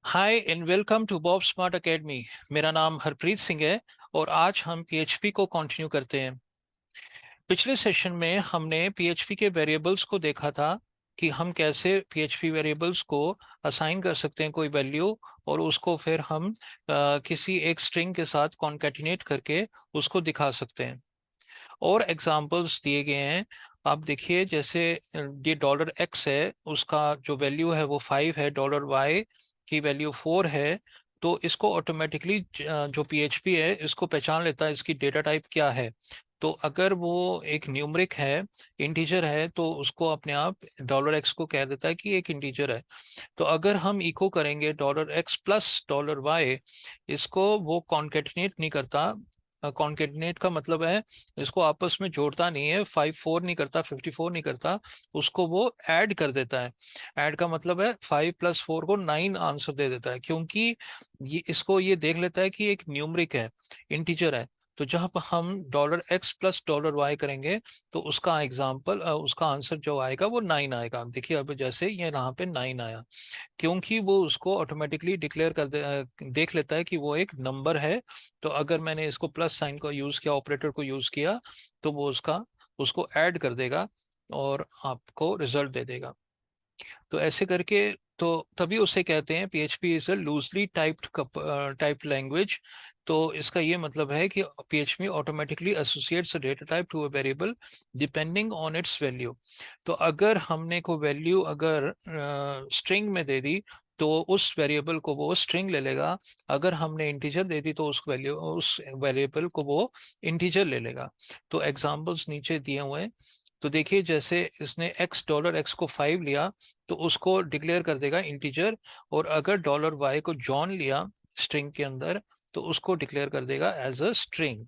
Hi and welcome to Bob Smart Academy. मेरा नाम हरप्रीत सिंह है और आज हम पीएचपी को कंटिन्यू करते हैं। पिछले सेशन में हमने पीएचपी के वेरिएबल्स को देखा था कि हम कैसे पीएचपी वेरिएबल्स को असाइन कर सकते हैं कोई वैल्यू, और उसको फिर हम किसी एक स्ट्रिंग के साथ कॉन्केटिनेट करके उसको दिखा सकते हैं। और एग्जांपल्स दिए गए हैं। आप देखिए, जैसे ये $x है, उसका जो वैल्यू है वो 5 है, $y की वैल्यू 4 है। तो इसको ऑटोमेटिकली जो पीएचपी है इसको पहचान लेता है इसकी डेटा टाइप क्या है। तो अगर वो एक न्यूमरिक है, इंटीजर है, तो उसको अपने आप $x को कह देता है कि एक इंटीजर है। तो अगर हम इको करेंगे $x प्लस $y, इसको वो कॉन्केटिनेट नहीं करता। कॉन्केटिनेट का मतलब है इसको आपस में जोड़ता नहीं है, 5 4 नहीं करता, 54 नहीं करता, उसको वो ऐड कर देता है। ऐड का मतलब है 5 + 4 को 9 आंसर दे देता है, क्योंकि ये इसको ये देख लेता है कि एक न्यूमरिक है, इंटीजर है। तो जहां पर हम $x प्लस $y करेंगे तो उसका एग्जाम्पल, उसका आंसर जो आएगा वो 9 आएगा। देखिए अब जैसे ये यहाँ पे 9 आया, क्योंकि वो उसको ऑटोमेटिकली डिक्लेयर देख लेता है कि वो एक नंबर है। तो अगर मैंने इसको प्लस साइन को यूज किया, ऑपरेटर को यूज किया, तो वो उसको ऐड कर देगा और आपको रिजल्ट दे देगा। तो ऐसे करके, तो तभी उसे कहते हैं PHP is a loosely typed language. तो इसका ये मतलब है कि PHP automatically associates a data type to a variable depending on its value. तो अगर हमने को वैल्यू अगर स्ट्रिंग में दे दी तो उस वेरिएबल को वो स्ट्रिंग ले लेगा। अगर हमने इंटीजर दे दी तो उस वेरिएबल को वो इंटीजर ले लेगा। तो एग्जांपल्स नीचे दिए हुए हैं। तो देखिए, जैसे इसने $x को 5 लिया तो उसको डिक्लेयर कर देगा इंटीजर। और अगर $y को जॉन लिया स्ट्रिंग के अंदर तो उसको डिक्लेयर कर देगा एज अ स्ट्रिंग।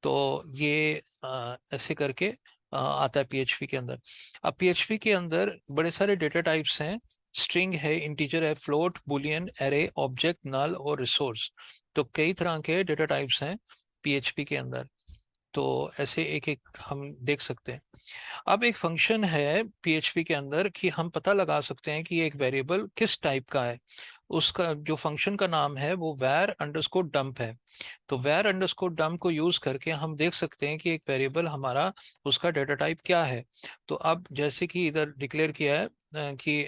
तो ये ऐसे करके आता है पीएचपी के अंदर। अब पीएचपी के अंदर बड़े सारे डेटा टाइप्स हैं। स्ट्रिंग है, इंटीजर है, फ्लोट, बुलियन, एरे, ऑब्जेक्ट, नल और रिसोर्स। तो कई तरह के डेटा टाइप्स हैं पीएचपी के अंदर। तो ऐसे एक एक हम देख सकते हैं। अब एक फंक्शन है पीएचपी के अंदर कि हम पता लगा सकते हैं कि एक वेरिएबल किस टाइप का है। उसका जो फंक्शन का नाम है वो var_dump है। तो var_dump को यूज करके हम देख सकते हैं कि एक वेरिएबल हमारा, उसका डेटा टाइप क्या है। तो अब जैसे कि इधर डिक्लेयर किया है कि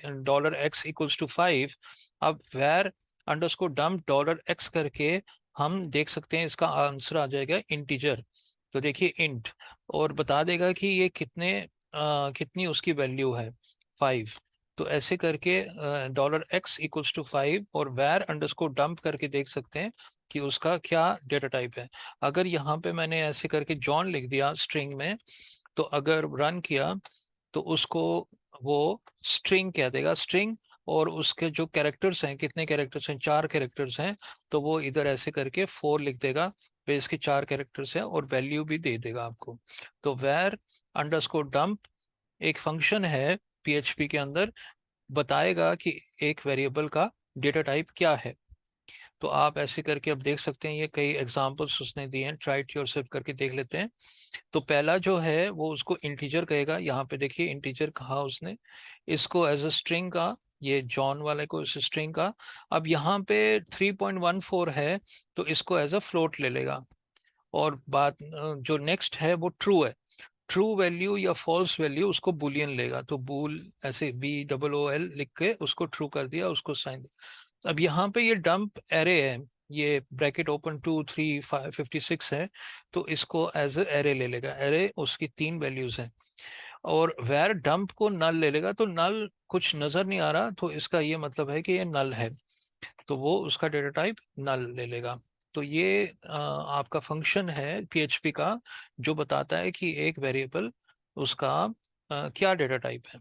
$x = 5। अब var_dump $x करके हम देख सकते हैं इसका आंसर आ जाएगा इंटीजर। तो देखिए इंट, और बता देगा कि ये कितनी उसकी वैल्यू है, 5। तो ऐसे करके $x = 5 और var_dump करके देख सकते हैं कि उसका क्या डेटा टाइप है। अगर यहाँ पे मैंने ऐसे करके जॉन लिख दिया स्ट्रिंग में, तो अगर रन किया तो उसको वो स्ट्रिंग कह देगा, स्ट्रिंग। और उसके जो कैरेक्टर्स हैं, कितने कैरेक्टर्स हैं, 4 कैरेक्टर्स हैं। तो वो इधर ऐसे करके 4 लिख देगा, पे इसके 4 कैरेक्टर्स हैं और वैल्यू भी दे देगा आपको। तो var_dump एक फंक्शन है पीएचपी के अंदर, बताएगा कि एक वेरिएबल का डेटा टाइप क्या है। तो आप ऐसे करके अब देख सकते हैं, ये कई एग्जांपल्स उसने दिए हैं, ट्राई इट योरसेल्फ करके देख लेते हैं। तो पहला जो है वो उसको इंटीजर कहेगा। यहाँ पे देखिए इंटीजर कहा उसने, इसको एज अ स्ट्रिंग का, ये जॉन वाले को इस स्ट्रिंग का। अब यहाँ पे 3.14 है तो इसको एज अ फ्लोट ले लेगा। और बात जो नेक्स्ट है वो ट्रू है। ट्रू वैल्यू या फॉल्स वैल्यू उसको बुलियन लेगा। तो बूल ऐसे BOOL लिख के उसको ट्रू कर दिया, उसको साइन। अब यहाँ पे ये डंप एरे है, ये ब्रैकेट ओपन 2 3 5 56 है। तो इसको एज ए एरे ले लेगा। एरे उसकी 3 वैल्यूज हैं। और वेर डंप को नल ले लेगा। तो नल कुछ नजर नहीं आ रहा, तो इसका ये मतलब है कि ये नल है। तो वो उसका डेटा टाइप नल ले लेगा। तो ये आपका फंक्शन है पीएचपी का, जो बताता है कि एक वेरिएबल उसका क्या डेटा टाइप है।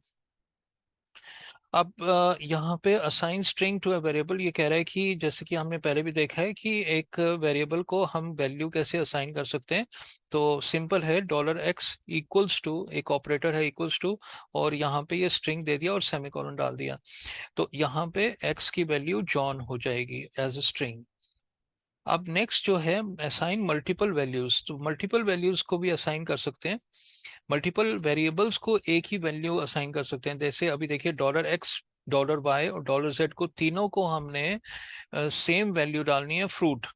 अब यहाँ पे assign string to a variable ये कह रहा है कि जैसे कि हमने पहले भी देखा है कि एक वेरिएबल को हम वैल्यू कैसे असाइन कर सकते हैं। तो सिंपल है, $x = एक ऑपरेटर है, इक्वल्स टू, और यहाँ पे ये स्ट्रिंग दे दिया और सेमीकोलन डाल दिया। तो यहाँ पे x की वैल्यू जॉन हो जाएगी एज अ स्ट्रिंग। अब नेक्स्ट जो है असाइन मल्टीपल वैल्यूज। तो मल्टीपल वैल्यूज को भी असाइन कर सकते हैं। मल्टीपल वेरिएबल्स को एक ही वैल्यू असाइन कर सकते हैं। जैसे अभी देखिए $x $y और $z को, तीनों को हमने सेम वैल्यू डालनी है फ्रूट।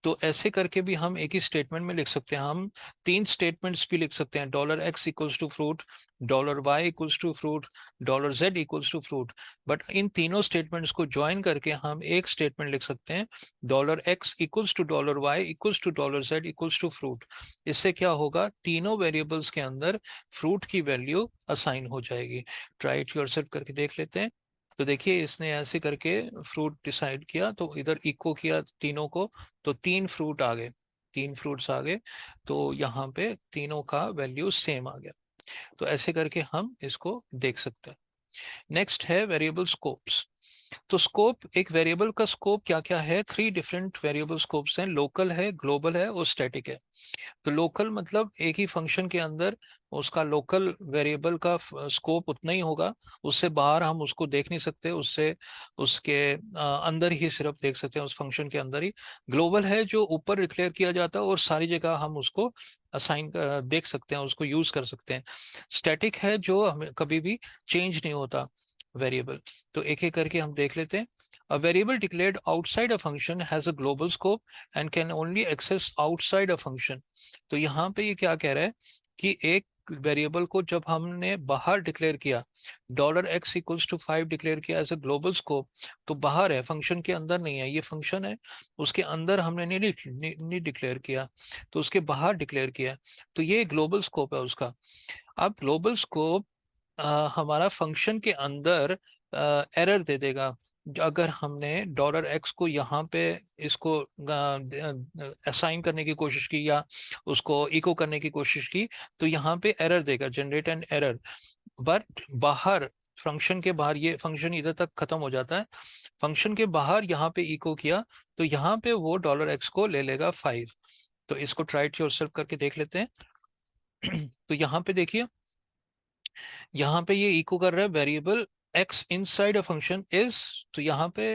तो ऐसे करके भी हम एक ही स्टेटमेंट में लिख सकते हैं। हम तीन स्टेटमेंट्स भी लिख सकते हैं, $x equals to fruit, $y equals to fruit, $z equals to fruit. But इन तीनों स्टेटमेंट्स को ज्वाइन करके हम एक स्टेटमेंट लिख सकते हैं, $x equals to $y equals to $z equals to fruit. इससे क्या होगा, तीनों वेरिएबल्स के अंदर फ्रूट की वैल्यू असाइन हो जाएगी। ट्राई इट योरसेल्फ करके देख लेते हैं। तो देखिए इसने ऐसे करके फ्रूट डिसाइड किया, तो इधर इको किया तीनों को, तो 3 फ्रूट आ गए, 3 फ्रूट्स आ गए। तो यहाँ पे तीनों का वैल्यू सेम आ गया। तो ऐसे करके हम इसको देख सकते हैं। नेक्स्ट है वेरिएबल स्कोप्स। तो स्कोप, एक वेरिएबल का स्कोप क्या क्या है, 3 डिफरेंट वेरिएबल स्कोप्स हैं, लोकल है, ग्लोबल है और स्टैटिक है। तो लोकल मतलब एक ही फंक्शन के अंदर उसका लोकल वेरिएबल का स्कोप उतना ही होगा, उससे बाहर हम उसको देख नहीं सकते, उससे उसके अंदर ही सिर्फ देख सकते हैं, उस फंक्शन के अंदर ही। ग्लोबल है जो ऊपर डिक्लेयर किया जाता है और सारी जगह हम उसको असाइन देख सकते हैं, उसको यूज कर सकते हैं। स्टैटिक है जो हमें कभी भी चेंज नहीं होता वेरिएबल। तो एक एक करके हम देख लेते हैं। A variable declared outside a function has a global scope and can only access outside a function। तो यहाँ पे ये क्या कह रहा है कि एक वेरिएबल को जब हमने बाहर डिक्लेयर किया, $x इक्वल्स टू 5 डिक्लेयर किया एज अ ग्लोबल स्कोप, तो बाहर है, फंक्शन के अंदर नहीं है। ये फंक्शन है, उसके अंदर हमने नहीं डिक्लेयर किया, तो उसके बाहर डिक्लेयर किया, तो ये ग्लोबल स्कोप है उसका। अब ग्लोबल स्कोप हमारा फंक्शन के अंदर एरर दे देगा। अगर हमने $x को यहाँ पे इसको असाइन करने की कोशिश की या उसको इको करने की कोशिश की, तो यहाँ पे एरर देगा, जनरेट एन एरर। बट बाहर, फंक्शन के बाहर, ये फंक्शन इधर तक खत्म हो जाता है, फंक्शन के बाहर यहाँ पे इको किया, तो यहाँ पे वो $x को ले लेगा 5। तो इसको ट्राई इट योरसेल्फ करके देख लेते हैं। तो यहाँ पे देखिए, यहाँ पे ये इको कर रहा है variable x inside a function is. तो यहाँ पे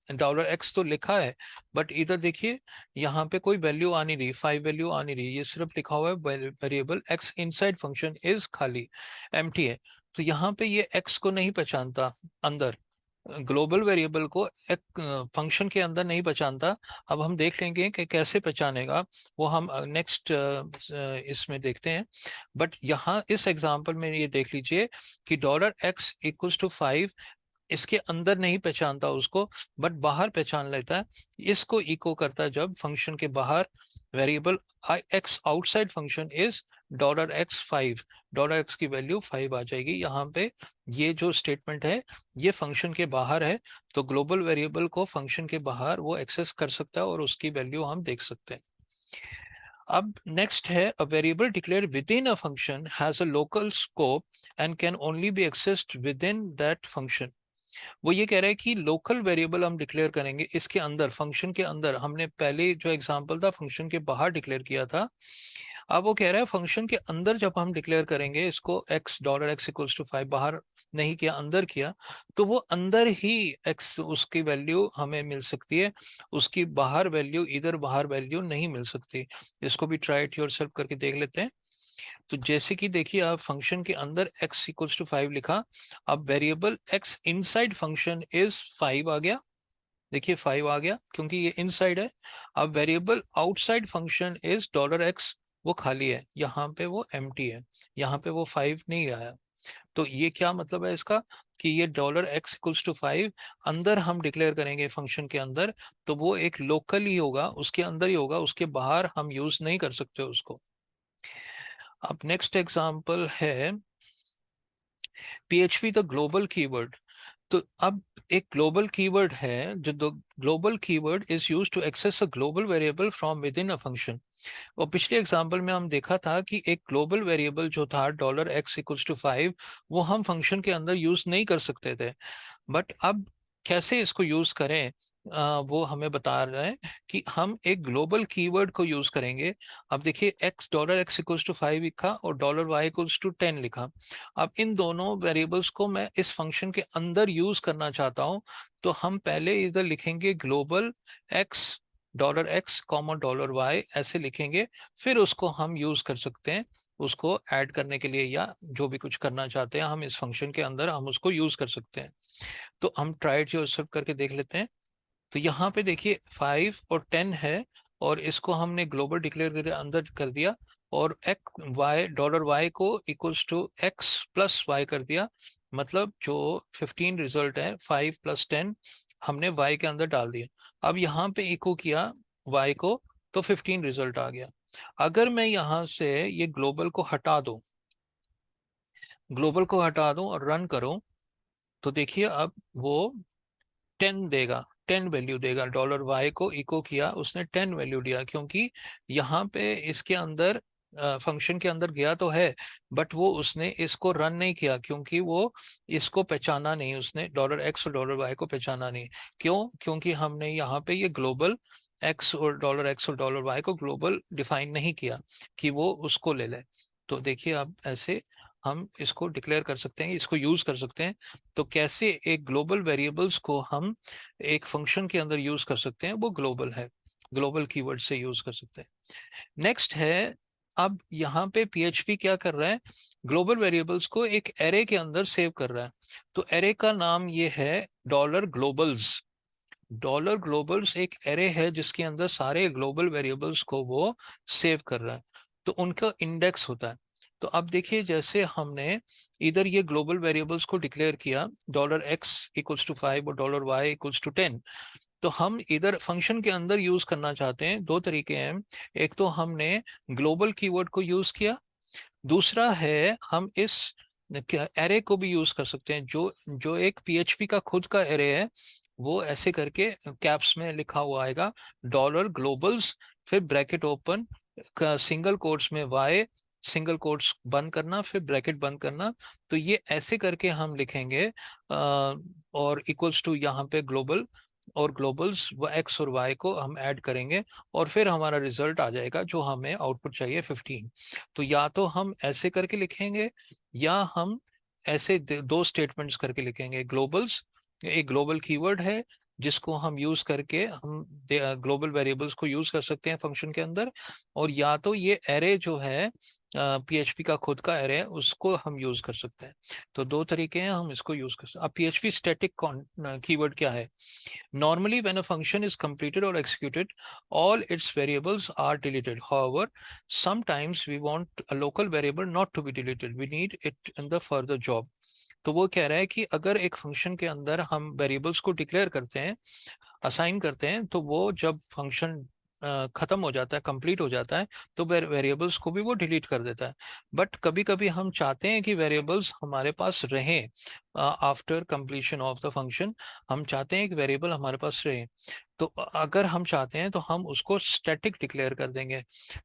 $x तो लिखा है, बट इधर देखिए यहाँ पे कोई वैल्यू आ नहीं रही, 5 वैल्यू आ नहीं रही, ये सिर्फ लिखा हुआ है variable x inside function is, खाली एम्प्टी है। तो यहाँ पे ये x को नहीं पहचानता अंदर, ग्लोबल वेरिएबल को एक फंक्शन के अंदर नहीं पहचानता। अब हम देख लेंगे कि कैसे पहचानेगा, वो हम नेक्स्ट इसमें देखते हैं। बट यहाँ इस एग्जांपल में ये देख लीजिए कि $x इक्वल्स टू 5 इसके अंदर नहीं पहचानता उसको, बट बाहर पहचान लेता है। इसको इको करता है जब फंक्शन के बाहर variable x outside function is $x5, $x की वैल्यू 5 आ जाएगी यहाँ पे। ये जो स्टेटमेंट है ये फंक्शन के बाहर है, तो ग्लोबल वेरिएबल को फंक्शन के बाहर वो एक्सेस कर सकता है और उसकी वैल्यू हम देख सकते हैं। अब नेक्स्ट है, a variable declare with in a function has a local scope and can only B accessed with in that function. वो ये कह रहा है कि लोकल वेरिएबल हम डिक्लेयर करेंगे इसके अंदर, फंक्शन के अंदर। हमने पहले जो एग्जांपल था फंक्शन के बाहर डिक्लेयर किया था, अब वो कह रहा है फंक्शन के अंदर जब हम डिक्लेयर करेंगे इसको, $x इक्वल्स टू 5, बाहर नहीं किया, अंदर किया, तो वो अंदर ही x उसकी वैल्यू हमें मिल सकती है, उसकी बाहर वैल्यू, इधर बाहर वैल्यू नहीं मिल सकती। इसको भी ट्राई इट योरसेल्फ करके देख लेते हैं। तो जैसे कि देखिए, आप फंक्शन के अंदर x इक्वल्स टू 5 लिखा, अब variable x inside function is 5 आ गया, देखिए 5 आ गया क्योंकि ये इनसाइड है। अब variable outside function is $x, वो खाली है, यहाँ पे वो एम्प्टी है, यहाँ पे वो 5 नहीं आया। तो ये क्या मतलब है इसका, कि ये $x इक्वल्स टू 5 अंदर हम डिक्लेयर करेंगे फंक्शन के अंदर, तो वो एक लोकल ही होगा, उसके अंदर ही होगा, उसके बाहर हम यूज नहीं कर सकते उसको। अब नेक्स्ट एग्जांपल है PHP द ग्लोबल कीवर्ड। तो अब एक ग्लोबल कीवर्ड है, जो global keyword is use to access a global variable from within a function. और पिछले एग्जांपल में हम देखा था कि एक ग्लोबल वेरिएबल जो था $x इक्वल्स टू 5, वो हम फंक्शन के अंदर यूज नहीं कर सकते थे। बट अब कैसे इसको यूज करें, वो हमें बता रहा है कि हम एक ग्लोबल कीवर्ड को यूज करेंगे। अब देखिए, $x इक्वल्स टू 5 लिखा और $y इक्वल्स टू 10 लिखा। अब इन दोनों वेरिएबल्स को मैं इस फंक्शन के अंदर यूज करना चाहता हूं, तो हम पहले इधर लिखेंगे ग्लोबल $x, $y ऐसे लिखेंगे, फिर उसको हम यूज कर सकते हैं उसको ऐड करने के लिए या जो भी कुछ करना चाहते हैं हम इस फंक्शन के अंदर हम उसको यूज कर सकते हैं। तो हम ट्राई इट योरसेल्फ करके देख लेते हैं। तो यहाँ पे देखिए 5 और 10 है, और इसको हमने ग्लोबल डिक्लेयर करके अंदर कर दिया, और $y को इक्वल्स टू x+y कर दिया। मतलब जो 15 रिजल्ट है 5 + 10 हमने y के अंदर डाल दिया। अब यहाँ पे इको किया y को, तो 15 रिजल्ट आ गया। अगर मैं यहाँ से ये ग्लोबल को हटा दूं और रन करूं, तो देखिए अब वो 10 देगा, 10 वैल्यू देगा। $y को इको किया, उसने 10 वैल्यू दिया, क्योंकि यहाँ पे इसके अंदर फंक्शन के अंदर गया तो है, बट वो उसने इसको रन नहीं किया, क्योंकि वो इसको पहचाना नहीं, उसने $x और $y को पहचाना नहीं। क्यों? क्योंकि हमने यहाँ पे ये ग्लोबल x और $y को ग्लोबल डिफाइन नहीं किया कि वो उसको ले ले। तो देखिए अब ऐसे हम इसको डिक्लेयर कर सकते हैं, इसको यूज कर सकते हैं। तो कैसे एक ग्लोबल वेरिएबल्स को हम एक फंक्शन के अंदर यूज कर सकते हैं, वो ग्लोबल है, ग्लोबल कीवर्ड से यूज कर सकते हैं। नेक्स्ट है, अब यहाँ पे पीएचपी क्या कर रहा है, ग्लोबल वेरिएबल्स को एक एरे के अंदर सेव कर रहा है। तो एरे का नाम ये है $ग्लोबल्स। $ग्लोबल्स एक एरे है जिसके अंदर सारे ग्लोबल वेरिएबल्स को वो सेव कर रहा है, तो उनका इंडेक्स होता है। तो अब देखिए, जैसे हमने इधर ये ग्लोबल वेरिएबल्स को डिक्लेयर किया $x = 5 और $y = 10, तो हम इधर फंक्शन के अंदर यूज करना चाहते हैं। दो तरीके हैं, एक तो हमने ग्लोबल कीवर्ड को यूज किया, दूसरा है हम इस एरे को भी यूज कर सकते हैं, जो जो एक पीएचपी का खुद का एरे है। वो ऐसे करके कैप्स में लिखा हुआ आएगा $ग्लोबल्स, फिर ब्रैकेट ओपन, सिंगल कोट्स में y, सिंगल कोट्स बंद करना, फिर ब्रैकेट बंद करना। तो ये ऐसे करके हम लिखेंगे, और इक्वल्स टू यहाँ पे ग्लोबल और ग्लोबल्स x और y को हम ऐड करेंगे, और फिर हमारा रिजल्ट आ जाएगा जो हमें आउटपुट चाहिए 15। तो या तो हम ऐसे करके लिखेंगे, या हम ऐसे दो स्टेटमेंट्स करके लिखेंगे। ग्लोबल्स एक ग्लोबल कीवर्ड है जिसको हम यूज करके हम ग्लोबल वेरिएबल्स को यूज कर सकते हैं फंक्शन के अंदर, और या तो ये एरे जो है पीएचपी का खुद का एरे है उसको हम यूज कर सकते हैं। तो दो तरीके हैं, हम इसको यूज कर सकते हैं। अब पीएचपी स्टैटिक कीवर्ड क्या है? Normally, when a function is completed or executed, all its variables are deleted. However, sometimes we want a local variable not to be deleted. We need it in the further job. तो वो कह रहा है कि अगर एक function के अंदर हम वेरिएबल्स को डिक्लेयर करते हैं, असाइन करते हैं, तो वो जब फंक्शन खत्म हो जाता है, कंप्लीट हो जाता है, तो वेरिएबल्स को भी वो डिलीट कर देता है। बट कभी कभी हम चाहते हैं कि वेरिएबल्स हमारे पास रहें after completion of the function. हम चाहते हैं कि वेरिएबल हमारे पास रहे, तो अगर हम चाहते हैं तो हम उसको स्टैटिक डिक्लेयर कर देंगे।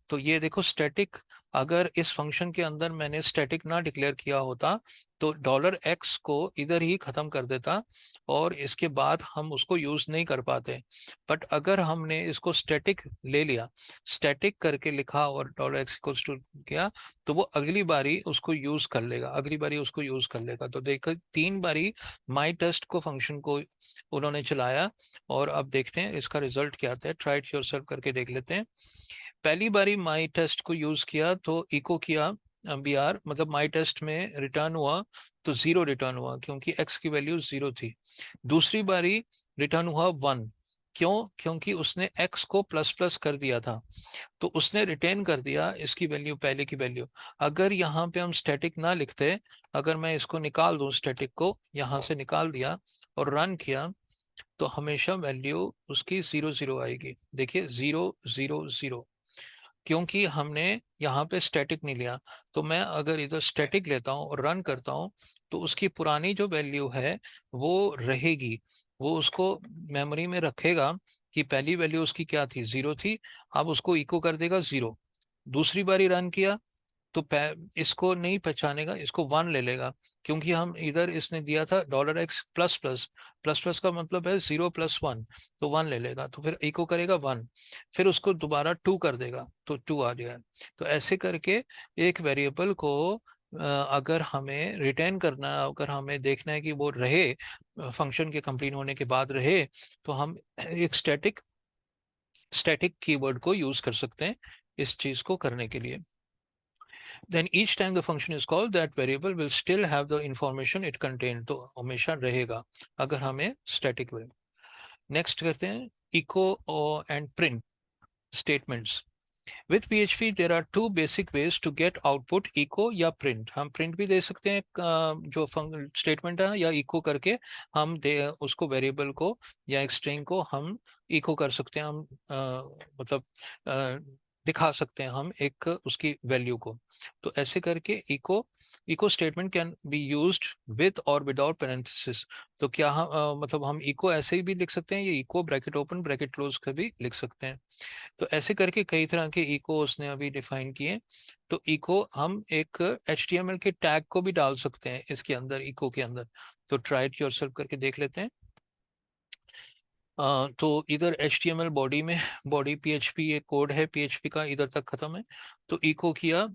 तो ये देखो स्टैटिक, अगर इस फंक्शन के अंदर मैंने स्टैटिक ना डिक्लेयर किया होता तो $x को इधर ही खत्म कर देता, और इसके बाद हम उसको यूज नहीं कर पाते। बट अगर हमने इसको स्टैटिक ले लिया, स्टैटिक करके लिखा और $x किया, तो वो अगली बारी उसको यूज कर लेगा, अगली बारी उसको यूज कर लेगा। तो देखो 3 बारी माई टेस्ट को फंक्शन को उन्होंने चलाया, और अब देखते हैं इसका रिजल्ट क्या आता है। ट्राई इट योरसेल्फ करके देख लेते हैं। पहली बारी माई टेस्ट को यूज किया तो इको किया br, मतलब माई टेस्ट में रिटर्न हुआ तो 0 रिटर्न हुआ, क्योंकि x की वैल्यू 0 थी। दूसरी बारी रिटर्न हुआ 1। क्यों? क्योंकि उसने x को प्लस प्लस कर दिया था, तो उसने रिटेन कर दिया इसकी वैल्यू, पहले की वैल्यू। अगर यहाँ पे हम स्टैटिक ना लिखते, अगर मैं इसको निकाल दूं, स्टैटिक को यहाँ से निकाल दिया और रन किया, तो हमेशा वैल्यू उसकी 0 0 आएगी। देखिए 0 0 0, क्योंकि हमने यहाँ पे स्टैटिक नहीं लिया। तो मैं अगर इधर स्टैटिक लेता हूँ और रन करता हूँ, तो उसकी पुरानी जो वैल्यू है वो रहेगी, वो उसको मेमोरी में रखेगा कि पहली वैल्यू उसकी क्या थी, 0 थी। अब उसको इको कर देगा 0। दूसरी बारी रन किया तो इसको नहीं पहचानेगा, इसको 1 ले लेगा, क्योंकि हम इधर इसने दिया था $x plus plus, plus plus का मतलब है 0 + 1, तो 1 ले लेगा, तो फिर इको करेगा 1। फिर उसको दोबारा 2 कर देगा तो 2 आ जाएगा। तो ऐसे करके एक वेरिएबल को अगर हमें रिटेन करना है, अगर हमें देखना है कि वो रहे फंक्शन के कंप्लीट होने के बाद रहे, तो हम एक स्टैटिक कीवर्ड को यूज कर सकते हैं इस चीज को करने के लिए। then each time the function is called, that variable will still have the information it contained. तो हमेशा रहेगा अगर हमें static variable. Next करते हैं echo and print statements. With PHP there are two basic ways to get output, echo या print. हम print भी दे सकते हैं जो statement है, या echo करके हम दे उसको variable को या एक string को हम echo कर सकते हैं, हम मतलब दिखा सकते हैं हम एक उसकी वैल्यू को. तो ऐसे करके echo statement can be used with or without parenthesis. तो क्या हम मतलब हम echo ऐसे ही भी लिख सकते हैं, ये echo bracket open bracket close का भी लिख सकते हैं. तो ऐसे करके कई तरह के इको उसने अभी डिफाइन किए. तो इको हम एक HTML के टैग को भी डाल सकते हैं इसके अंदर, इको के अंदर. तो ट्राई इट योरसेल्फ करके देख लेते हैं. तो इधर HTML बॉडी में, बॉडी PHP ये कोड है PHP का, इधर तक खत्म है. तो इको किया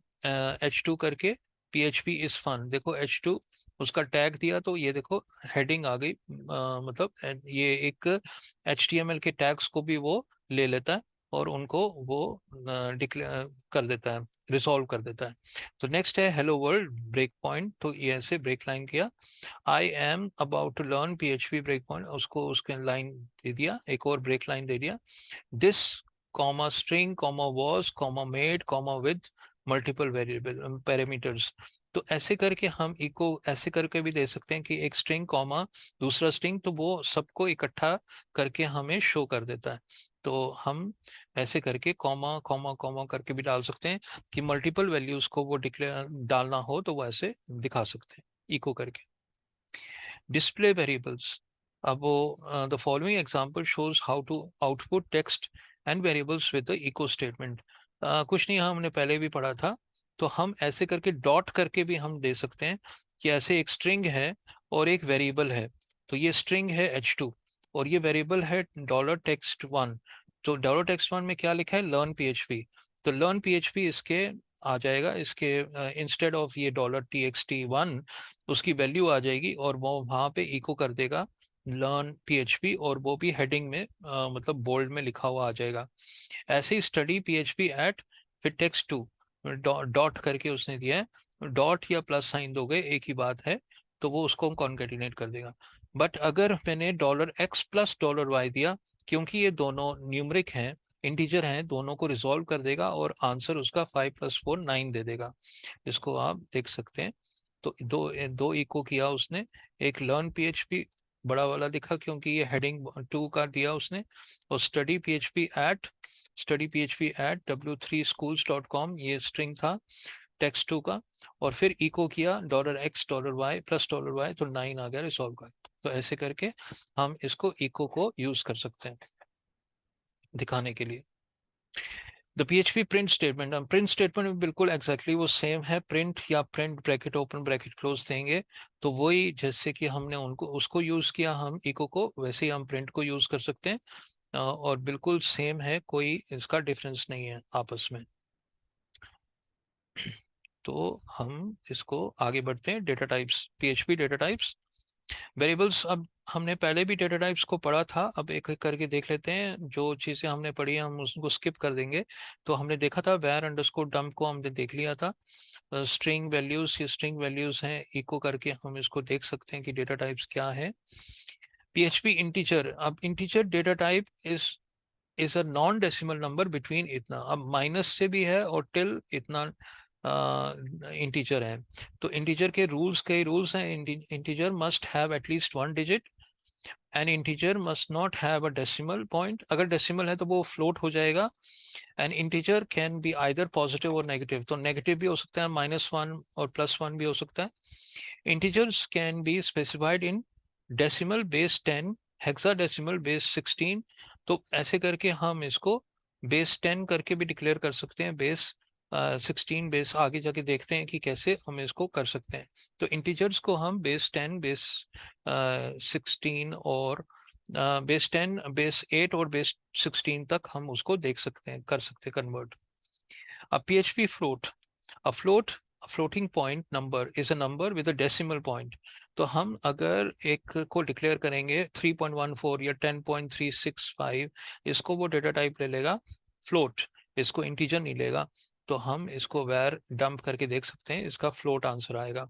H2 करके PHP इज फन. देखो H2 उसका टैग दिया, तो ये देखो हेडिंग आ गई. मतलब ये एक HTML के टैग्स को भी वो ले लेता है और उनको वो डिक्लेयर कर देता है, रिजॉल्व कर देता है. तो नेक्स्ट है हेलो वर्ल्ड ब्रेक पॉइंट. तो ये ऐसे ब्रेक लाइन किया, I am about to learn PHP break point, उसको उसके लाइन दे दिया, एक और ब्रेक लाइन दे दिया. This comma string comma was comma made comma with multiple variable parameters. तो ऐसे करके हम इको ऐसे करके भी दे सकते हैं कि एक स्ट्रिंग कॉमा दूसरा स्ट्रिंग, तो वो सबको इकट्ठा करके हमें शो कर देता है. तो हम ऐसे करके कॉमा कॉमा कॉमा करके भी डाल सकते हैं कि मल्टीपल वैल्यूज को वो डिक्लेयर डालना हो तो वो ऐसे दिखा सकते हैं इको करके. Display variables. अब वो the following example shows how to output text and variables with the echo statement. कुछ नहीं, हमने पहले भी पढ़ा था. तो हम ऐसे करके डॉट करके भी हम दे सकते हैं कि ऐसे एक स्ट्रिंग है और एक वेरिएबल है. तो ये स्ट्रिंग है H2 और ये वेरिएबल है $text1. तो $text1 में क्या लिखा है, लर्न PHP. तो लर्न PHP इसके आ जाएगा, इसके इंस्टेड ऑफ ये $txt1 उसकी वैल्यू आ जाएगी और वो वहाँ पे इको कर देगा लर्न PHP, और वो भी हेडिंग में मतलब बोल्ड में लिखा हुआ आ जाएगा. ऐसे ही स्टडी PHP एट फिर टेक्स्ट 2 डॉट करके उसने दिया है, डॉट या प्लस साइन दोगे एक ही बात है, तो वो उसको कॉन्केटिनेट कर देगा. बट अगर मैंने $x प्लस $y दिया, क्योंकि ये दोनों न्यूमरिक हैं, इंटीजर हैं, दोनों को रिजॉल्व कर देगा और आंसर उसका 5 + 4 9 दे देगा. इसको आप देख सकते हैं. तो दो दो इको किया उसने, एक लर्न PHP बड़ा वाला दिखा क्योंकि ये हेडिंग 2 का दिया उसने, और स्टडी PHP एट w3schools.com ये स्ट्रिंग था टेक्स्ट 2 का, और फिर इको किया $x $y प्लस $y, तो 9 आ गया रिजॉल्व का. तो ऐसे करके हम इसको इको को यूज कर सकते हैं दिखाने के लिए. द PHP प्रिंट स्टेटमेंट, हम प्रिंट स्टेटमेंट में बिल्कुल एग्जैक्टली वो सेम है, प्रिंट या print bracket open bracket close देंगे. तो वही जैसे कि हमने उनको उसको यूज किया हम इको को, वैसे ही हम प्रिंट को यूज कर सकते हैं. और बिल्कुल सेम है, कोई इसका डिफरेंस नहीं है आपस में. तो हम इसको आगे बढ़ते हैं. Data types, PHP data types variables. अब हमने पहले भी डेटा टाइप्स को पढ़ा था, अब एक एक करके देख लेते हैं. जो चीज़ें हमने पढ़ी हैं हम उसको स्किप कर देंगे. तो हमने देखा था where अंडरस्कोर डंप को हमने देख लिया था. स्ट्रिंग वैल्यूज, ये स्ट्रिंग वैल्यूज हैं, इको करके हम इसको देख सकते हैं कि डेटा टाइप्स क्या है. PHP इंटीजर, अब integer data type is a non decimal number between इतना, अब माइनस से भी है और टिल इतना इंटीजर है. तो इंटीजर के रूल्स, कई रूल्स हैं. Integer must have at least 1 digit. N integer must not have a decimal point, अगर डेसिमल है तो वो फ्लोट हो जाएगा. N integer can be either positive और नेगेटिव, तो नेगेटिव भी हो सकता है, -1 और +1 भी हो सकता है. Integers can be specified in decimal base 10, hexadecimal base 16. तो ऐसे करके हम इसको बेस 10 करके भी डिक्लेयर कर सकते हैं, बेस 16 बेस, आगे जाके देखते हैं कि कैसे हम इसको कर सकते हैं. तो इंटीजर्स को हम बेस 10, बेस 16 और बेस 10, बेस 8 और बेस 16 तक हम उसको देख सकते हैं, कर सकते हैं कन्वर्ट. अब PHP float, a floating point number is a number with a decimal point. तो हम अगर एक को डिक्लेयर करेंगे 3.14 या 10.365, इसको वो डेटा टाइप ले लेगा फ्लोट, इसको इंटीजर नहीं लेगा. तो हम इसको वेर डंप करके देख सकते हैं, इसका फ्लोट आंसर आएगा।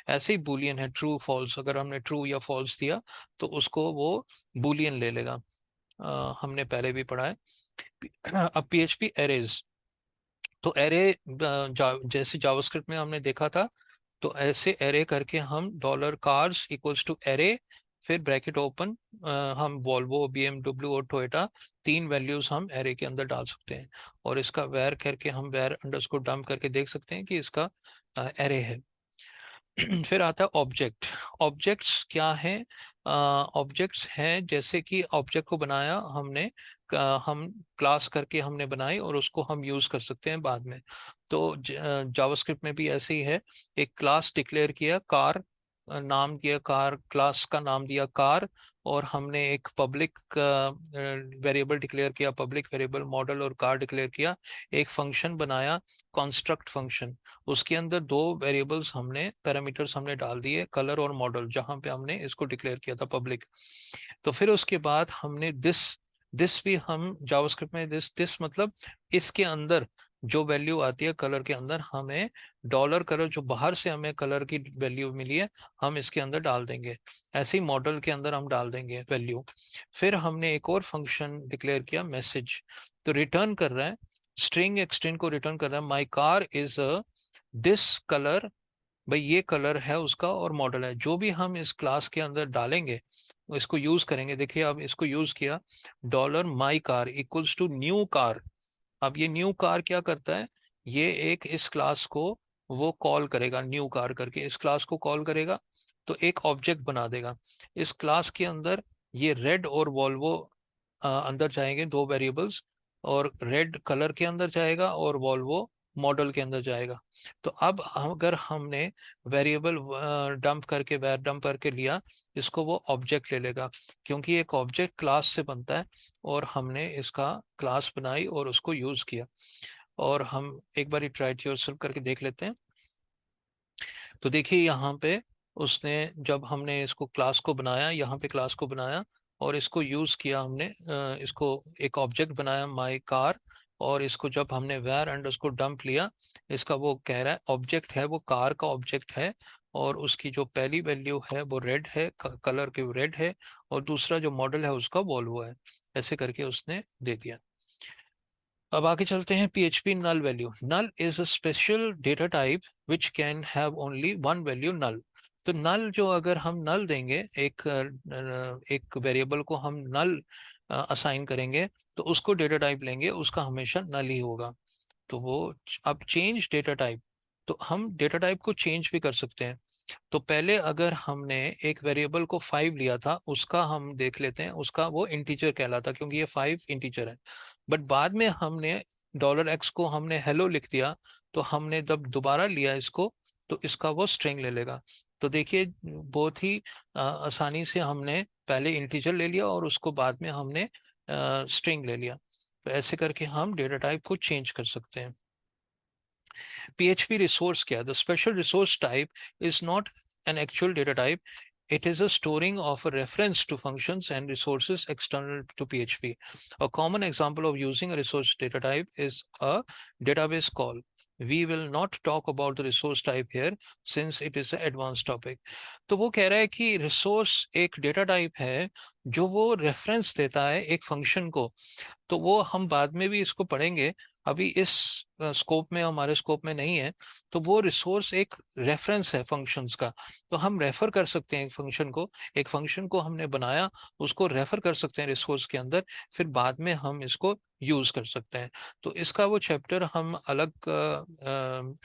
ऐसे ही बुलियन है ट्रू फॉल्स, अगर हमने ट्रू या फॉल्स दिया तो उसको वो बुलियन ले लेगा। हमने पहले भी पढ़ा है। अब पीएचपी एरेज, तो एरे जैसे जावास्क्रिप्ट में हमने देखा था, तो ऐसे एरे करके हम dollar cars equals to array, फिर ब्रैकेट ओपन, हम वॉल्वो, बीएमडब्ल्यू और टोयोटा, तीन वैल्यूज हम एरे के अंदर डाल सकते हैं, और इसका वेर करके हम वेर अंडरस्कोर डंप करके देख सकते हैं कि इसका एरे है। फिर आता है ऑब्जेक्ट। ऑब्जेक्ट्स क्या है? ऑब्जेक्ट्स हैं जैसे कि ऑब्जेक्ट को बनाया हमने, हम क्लास करके हमने बनाई और उसको हम यूज कर सकते हैं बाद में। तो जावास्क्रिप्ट में भी ऐसे ही है, एक क्लास डिक्लेयर किया कार, नाम दिया कार, क्लास का नाम दिया कार, और हमने एक पब्लिक वेरिएबल डिक्लेयर किया, पब्लिक वेरिएबल मॉडल और कार डिक्लेयर किया, एक फंक्शन बनाया कॉन्स्ट्रक्ट फंक्शन, उसके अंदर दो वेरिएबल्स हमने, पैरामीटर्स हमने डाल दिए, कलर और मॉडल, जहां पे हमने इसको डिक्लेयर किया था पब्लिक। तो फिर उसके बाद हमने दिस भी हम जावास्क्रिप्ट में दिस मतलब इसके अंदर जो वैल्यू आती है कलर के अंदर, हमें डॉलर कलर जो बाहर से हमें कलर की वैल्यू मिली है हम इसके अंदर डाल देंगे, ऐसे ही मॉडल के अंदर हम डाल देंगे वैल्यू। फिर हमने एक और फंक्शन डिक्लेयर किया मैसेज, तो रिटर्न कर रहा है, स्ट्रिंग एक्सटेंड को रिटर्न कर रहा है, my car is this colour, भाई ये कलर है उसका और मॉडल है, जो भी हम इस क्लास के अंदर डालेंगे इसको यूज करेंगे। देखिए अब इसको यूज किया, dollar my car equals to new car. अब ये न्यू कार क्या करता है, ये एक इस क्लास को वो कॉल करेगा, न्यू कार करके इस क्लास को कॉल करेगा, तो एक ऑब्जेक्ट बना देगा इस क्लास के अंदर। ये रेड और वॉल्वो अंदर जाएंगे, दो वेरिएबल्स, और रेड कलर के अंदर जाएगा और वॉल्वो मॉडल के अंदर जाएगा। तो अब अगर हमने वेरिएबल डंप करके वेर डंप करके लिया, इसको वो ऑब्जेक्ट ले लेगा, क्योंकि एक ऑब्जेक्ट क्लास से बनता है, और हमने इसका क्लास बनाई और उसको यूज किया। और हम एक बार ट्राई टू योरसेल्फ करके देख लेते हैं। तो देखिए यहाँ पे उसने, जब हमने इसको क्लास को बनाया, यहाँ पे क्लास को बनाया और इसको यूज किया हमने, इसको एक ऑब्जेक्ट बनाया माई कार, और इसको जब हमने वेर अंडरस्कोर डंप लिया, इसका वो कह रहा है ऑब्जेक्ट है, वो कार का ऑब्जेक्ट है, और उसकी जो पहली वैल्यू है वो रेड है, कलर के रेड है, और दूसरा जो मॉडल है उसका वॉल्वो है, ऐसे करके उसने दे दिया। अब आगे चलते हैं, PHP null value. Null is a special data type which can have only one value null. तो नल जो अगर हम नल देंगे, एक वेरिएबल को हम नल असाइन करेंगे, तो उसको डेटा टाइप लेंगे, उसका हमेशा नल ही होगा। तो वो अब चेंज डेटा टाइप, तो हम डेटा टाइप को चेंज भी कर सकते हैं। तो पहले अगर हमने एक वेरिएबल को 5 लिया था, उसका हम देख लेते हैं, उसका वो इंटीजर कहलाता, क्योंकि ये 5 इंटीजर है। बट बाद में हमने $x को हमने हेलो लिख दिया, तो हमने जब दोबारा लिया इसको, तो इसका वो स्ट्रिंग ले लेगा। तो देखिए बहुत ही आसानी से हमने पहले इंटीजर ले लिया और उसको बाद में हमने स्ट्रिंग ले लिया। तो ऐसे करके हम डेटा टाइप को चेंज कर सकते हैं। PHP resource क्या है? The special resource type is not an actual data type. It is a storing of a reference to functions and resources external to PHP. A common example of using a resource data type is a database call. We will not talk about the resource type here since it is an advanced topic. तो वो कह रहा है कि resource एक data type है जो वो reference देता है एक function को। तो वो हम बाद में भी इसको पढ़ेंगे, अभी इस स्कोप में, हमारे स्कोप में नहीं है। तो वो रिसोर्स एक रेफरेंस है फंक्शंस का, तो हम रेफर कर सकते हैं एक फंक्शन को, एक फंक्शन को हमने बनाया, उसको रेफर कर सकते हैं रिसोर्स के अंदर, फिर बाद में हम इसको यूज कर सकते हैं। तो इसका वो चैप्टर हम अलग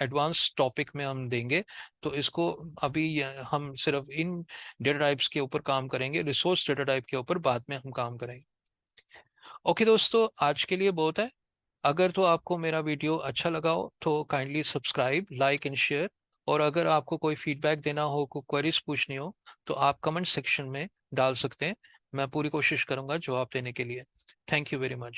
एडवांस टॉपिक में हम देंगे। तो इसको अभी हम सिर्फ इन डेटा टाइप्स के ऊपर काम करेंगे, रिसोर्स डेटा टाइप के ऊपर बाद में हम काम करेंगे। ओके दोस्तों, आज के लिए बहुत है। अगर तो आपको मेरा वीडियो अच्छा लगा हो तो kindly subscribe, like and share. और अगर आपको कोई फीडबैक देना हो, कोई क्वेरीज पूछनी हो, तो आप कमेंट सेक्शन में डाल सकते हैं। मैं पूरी कोशिश करूंगा जवाब देने के लिए। Thank you very much.